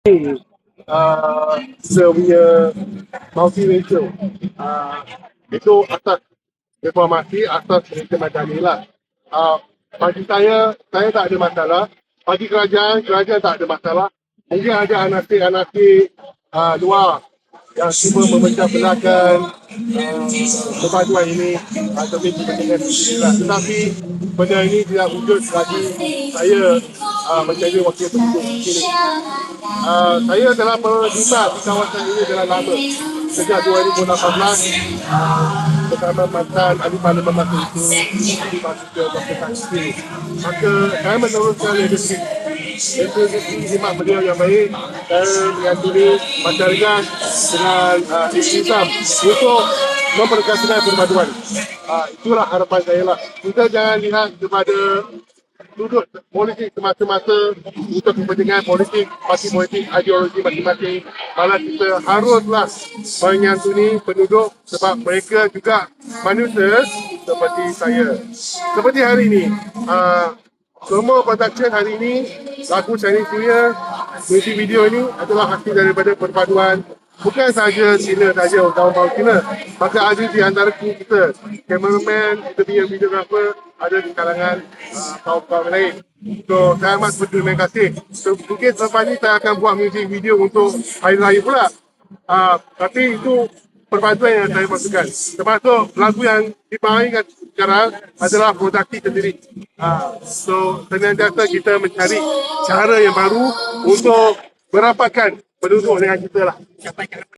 Kita punya multiracial, itu atas reformasi, atas Malaysia Madani lah. Bagi saya tak ada masalah. Bagi kerajaan tak ada masalah. Mungkin ada anarki-anarki luar yang cuba memecah belahkan perpaduan ini demi kepentingan sendiri lah. Tetapi benda ini tidak wujud selagi saya menjadi wakil penduduk sini. Saya telah berlibat di kawasan ini dalam lama. Sejak 2018 bersama mantan ahli parlimen masa itu, Ahli Bahasa Dr. Tan Sri. Maka saya meneruskan legasi khidmat beliau yang baik. Saya menyantuni masyarakat dengan Islam untuk memperkasihkan perpaduan. Itulah harapan saya lah. Kita jangan lihat kepada sudut politik semata-mata untuk kepentingan politik, parti politik, ideologi masing-masing. Malah kita haruslah menyantuni penduduk sebab mereka juga manusia seperti saya. Seperti hari ini, semua production hari ini, lagu Chinese New Year, music video ini adalah hasil daripada perpaduan bukan sahaja Cina saja, kawan-kawan Cina. Maka ada di antara kita, cameraman, kita punya videographer, ada di kalangan kawan-kawan lain. So, saya amat berterima kasih. So, mungkin selepas ini saya akan buat music video untuk hari raya pula. Tapi itu perpaduan yang saya masukkan. Termasuk lagu yang dibawakan sekarang adalah produksi sendiri. So, senantiasa kita mencari cara yang baru untuk merapatkan penduduk dengan kita lah.